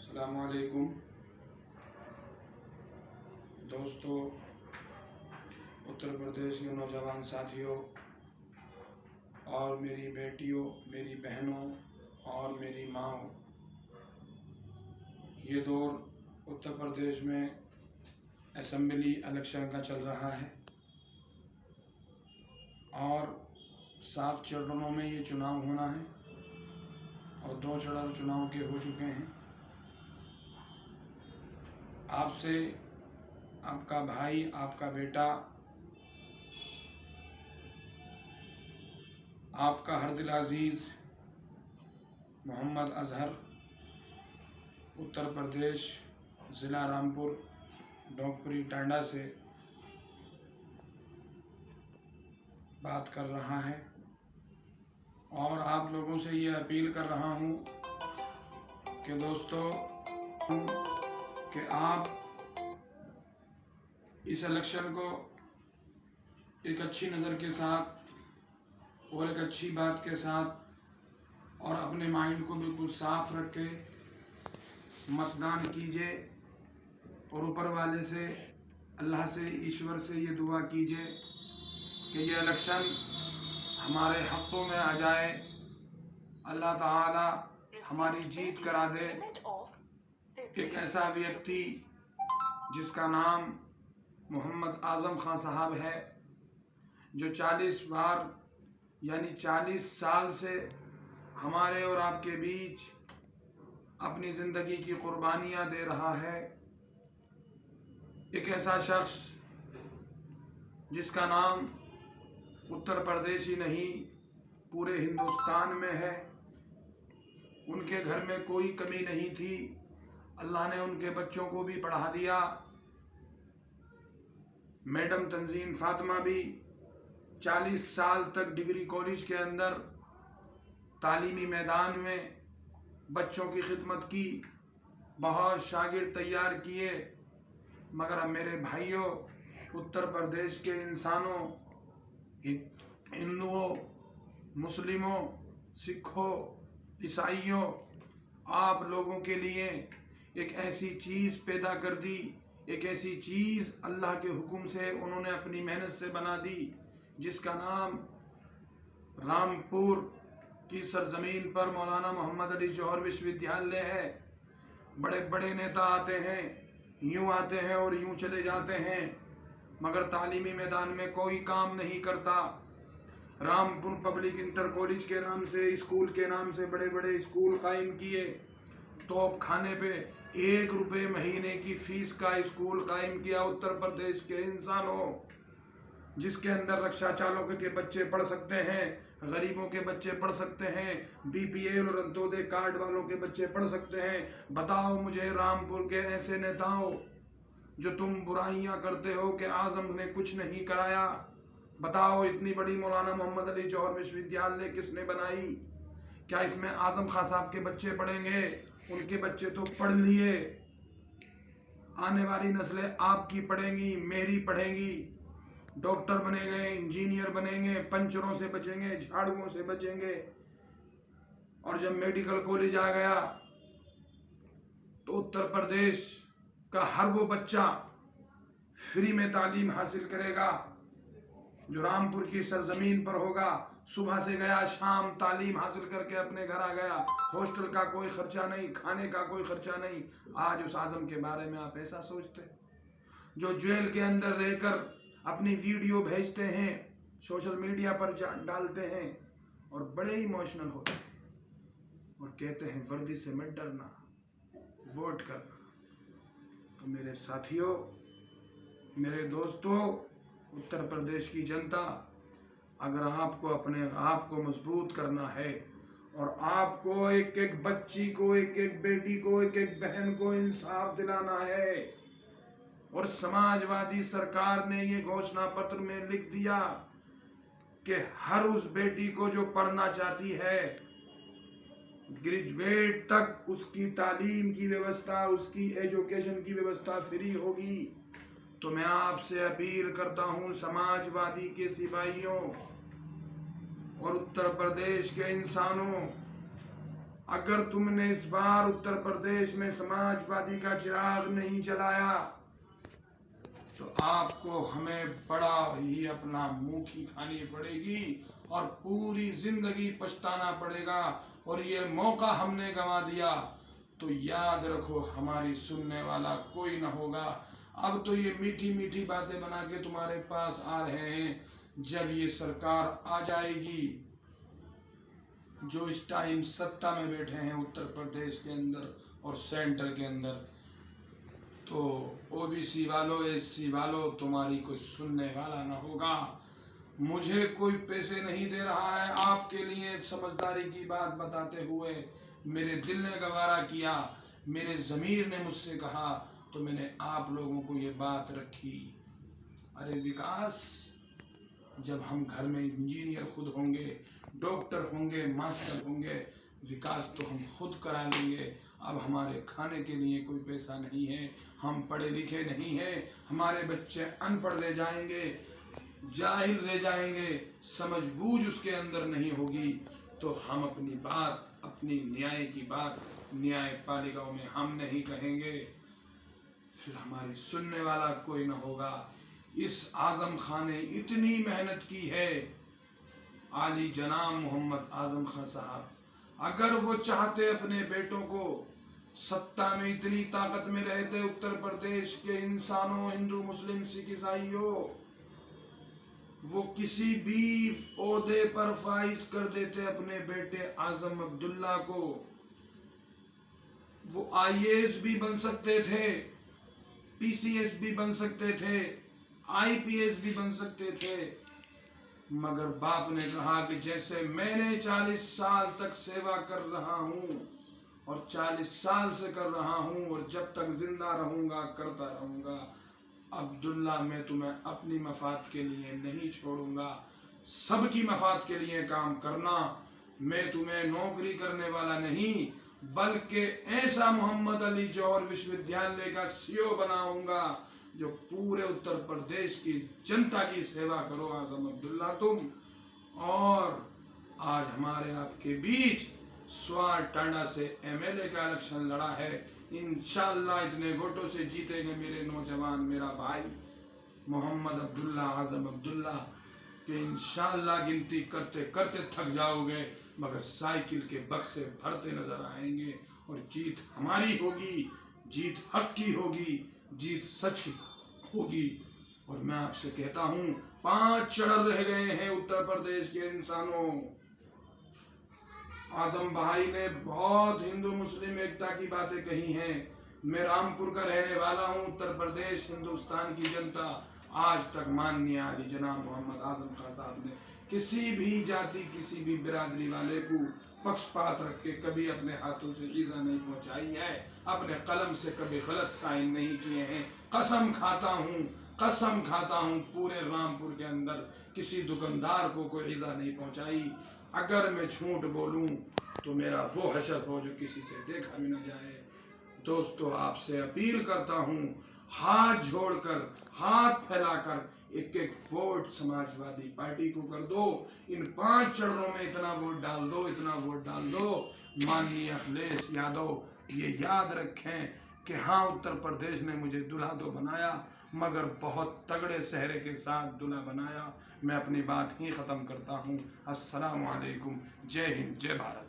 अस्सलामुअलैकुम दोस्तों, उत्तर प्रदेश के नौजवान साथियों और मेरी बेटियों, मेरी बहनों और मेरी माँओं, ये दौर उत्तर प्रदेश में असेंबली इलेक्शन का चल रहा है और 7 चरणों में ये चुनाव होना है और 2 चरण चुनाव के हो चुके हैं। आपसे आपका भाई, आपका बेटा, आपका हरदिल अजीज़ मोहम्मद अजहर, उत्तर प्रदेश, ज़िला रामपुर, डोंकपुरी टांडा से बात कर रहा है और आप लोगों से ये अपील कर रहा हूँ कि दोस्तों कि आप इस इलेक्शन को एक अच्छी नज़र के साथ और एक अच्छी बात के साथ और अपने माइंड को बिल्कुल साफ रख के मतदान कीजिए और ऊपर वाले से, अल्लाह से, ईश्वर से ये दुआ कीजिए कि ये इलेक्शन हमारे हक़ों में आ जाए, अल्लाह ताला हमारी जीत करा दे। एक ऐसा व्यक्ति जिसका नाम मोहम्मद आज़म खान साहब है, जो 40 बार यानी 40 साल से हमारे और आपके बीच अपनी ज़िंदगी की कुर्बानियाँ दे रहा है। एक ऐसा शख्स जिसका नाम उत्तर प्रदेश ही नहीं पूरे हिंदुस्तान में है। उनके घर में कोई कमी नहीं थी, अल्लाह ने उनके बच्चों को भी पढ़ा दिया। मैडम तंजीम फातिमा भी 40 साल तक डिग्री कॉलेज के अंदर तालीमी मैदान में बच्चों की खिदमत की, बहुत शागिर्द तैयार किए। मगर अब मेरे भाइयों, उत्तर प्रदेश के इंसानों, हिंदुओं, मुस्लिमों, सिखों, ईसाइयों, आप लोगों के लिए एक ऐसी चीज़ पैदा कर दी, एक ऐसी चीज़ अल्लाह के हुक्म से उन्होंने अपनी मेहनत से बना दी, जिसका नाम रामपुर की सरजमीन पर मौलाना मोहम्मद अली जौहर विश्वविद्यालय है। बड़े बड़े नेता आते हैं, यूँ आते हैं और यूँ चले जाते हैं, मगर तालीमी मैदान में कोई काम नहीं करता। रामपुर पब्लिक इंटर कॉलेज के नाम से, स्कूल के नाम से बड़े बड़े स्कूल कायम किए। तोप खाने पे 1 रुपये महीने की फ़ीस का स्कूल कायम किया उत्तर प्रदेश के इंसानों, जिसके अंदर रक्षा चालकों के बच्चे पढ़ सकते हैं, गरीबों के बच्चे पढ़ सकते हैं, BPL और अंत्योदय कार्ड वालों के बच्चे पढ़ सकते हैं। बताओ मुझे रामपुर के ऐसे नेताओं जो तुम बुराइयां करते हो कि आज़म ने कुछ नहीं कराया, बताओ इतनी बड़ी मौलाना मोहम्मद अली जौहर विश्वविद्यालय किसने बनाई? क्या इसमें आज़म खान साहब के बच्चे पढ़ेंगे? उनके बच्चे तो पढ़ लिए, आने वाली नस्लें आपकी पढ़ेंगी, मेरी पढ़ेंगी, डॉक्टर बनेंगे, इंजीनियर बनेंगे, पंचरों से बचेंगे, झाड़ुओं से बचेंगे। और जब मेडिकल कॉलेज आ गया तो उत्तर प्रदेश का हर वो बच्चा फ्री में तालीम हासिल करेगा जो रामपुर की सरजमीन पर होगा। सुबह से गया, शाम तालीम हासिल करके अपने घर आ गया। हॉस्टल का कोई खर्चा नहीं, खाने का कोई खर्चा नहीं। आज उस आदम के बारे में आप ऐसा सोचते हैं, जो जेल के अंदर रहकर अपनी वीडियो भेजते हैं, सोशल मीडिया पर डालते हैं और बड़े इमोशनल होते हैं और कहते हैं वर्दी से मत डरना, वोट करना। तो मेरे साथियों, मेरे दोस्तों, उत्तर प्रदेश की जनता, अगर आपको अपने आप को मजबूत करना है और आपको एक एक बच्ची को, एक एक बेटी को, एक एक बहन को इंसाफ दिलाना है, और समाजवादी सरकार ने ये घोषणा पत्र में लिख दिया कि हर उस बेटी को जो पढ़ना चाहती है, ग्रेजुएट तक उसकी तालीम की व्यवस्था, उसकी एजुकेशन की व्यवस्था फ्री होगी। तो मैं आपसे अपील करता हूं, समाजवादी के सिपाहियों और उत्तर प्रदेश के इंसानों, अगर तुमने इस बार उत्तर प्रदेश में समाजवादी का चिराग नहीं जलाया तो आपको हमें बड़ा ही अपना मुंह की खानी पड़ेगी और पूरी जिंदगी पछताना पड़ेगा। और ये मौका हमने गंवा दिया तो याद रखो हमारी सुनने वाला कोई ना होगा। अब तो ये मीठी मीठी बातें बना के तुम्हारे पास आ रहे हैं, जब ये सरकार आ जाएगी जो इस टाइम सत्ता में बैठे हैं उत्तर प्रदेश के अंदर और सेंटर के अंदर, तो ओबीसी वालों, एससी वालों, तुम्हारी कोई सुनने वाला ना होगा। मुझे कोई पैसे नहीं दे रहा है आपके लिए समझदारी की बात बताते हुए। मेरे दिल ने गवारा किया, मेरे ज़मीर ने मुझसे कहा, तो मैंने आप लोगों को ये बात रखी। अरे विकास, जब हम घर में इंजीनियर खुद होंगे, डॉक्टर होंगे, मास्टर होंगे, विकास तो हम खुद करा लेंगे। अब हमारे खाने के लिए कोई पैसा नहीं है, हम पढ़े लिखे नहीं हैं, हमारे बच्चे अनपढ़ रह जाएंगे, जाहिल रह जाएंगे, समझ बूझ उसके अंदर नहीं होगी, तो हम अपनी बात, अपनी न्याय की बात न्यायपालिकाओं में हम नहीं कहेंगे, फिर हमारी सुनने वाला कोई न होगा। इस आजम खान ने इतनी मेहनत की है, आली जनाब मोहम्मद आजम खान साहब, अगर वो चाहते अपने बेटों को सत्ता में, इतनी ताकत में रहते उत्तर प्रदेश के इंसानों, हिंदू मुस्लिम सिख ईसाइयों, वो किसी भी ओहदे पर फाइज कर देते अपने बेटे आजम अब्दुल्ला को। वो आईएएस भी बन सकते थे, पीसीएस भी बन सकते थे, आईपीएस भी बन सकते थे, मगर बाप ने कहा कि जैसे मैंने 40 साल तक सेवा कर रहा हूँ और 40 साल से कर रहा हूँ और जब तक जिंदा रहूँगा करता रहूँगा, अब्दुल्ला मैं तुम्हें अपनी मफाद के लिए नहीं छोड़ूंगा, सबकी मफाद के लिए काम करना। मैं तुम्हें नौकरी करने वाला नहीं, बल्कि ऐसा मोहम्मद अली जौहर विश्वविद्यालय का सीईओ बनाऊंगा जो पूरे उत्तर प्रदेश की जनता की सेवा करो आजम अब्दुल्ला तुम। और आज हमारे आपके बीच स्वार टांडा से एमएलए का इलेक्शन लड़ा है, इंशाअल्लाह इतने वोटों से जीतेंगे मेरे नौजवान, मेरा भाई मोहम्मद अब्दुल्ला, आजम अब्दुल्ला, कि इंशाअल्लाह गिनती करते करते थक जाओगे, मगर साइकिल के बक्से भरते नजर आएंगे और जीत हमारी होगी, जीत हक की होगी, जीत सच की होगी। और मैं आपसे कहता हूँ 5 चढ़ रह गए हैं उत्तर प्रदेश के इंसानों। आदम भाई ने बहुत हिंदू मुस्लिम एकता की बातें कही हैं। मैं रामपुर का रहने वाला हूँ, उत्तर प्रदेश हिंदुस्तान की जनता आज तक माननीय आली जनाब मोहम्मद आजम खान साहब ने किसी भी जाति, किसी भी बिरादरी वाले को पक्षपात रख के कभी अपने हाथों से ईजा नहीं पहुंचाई है, अपने कलम से कभी गलत साइन नहीं किए हैं। कसम खाता हूँ पूरे रामपुर के अंदर किसी दुकानदार को कोई ईजा नहीं पहुंचाई। अगर मैं झूठ बोलूं तो मेरा वो हशर हो जो किसी से देखा भी न जाए। दोस्तों, आपसे अपील करता हूँ, हाथ जोड़कर, हाथ फैलाकर एक एक वोट समाजवादी पार्टी को कर दो। इन 5 चरणों में इतना वोट डाल दो, इतना वोट डाल दो। माननीय अखिलेश यादव ये याद रखें कि हाँ, उत्तर प्रदेश ने मुझे दूल्हा तो बनाया, मगर बहुत तगड़े सहरे के साथ दूल्हा बनाया। मैं अपनी बात ही ख़त्म करता हूँ। अस्सलामु अलैकुम, जय हिंद, जय भारत।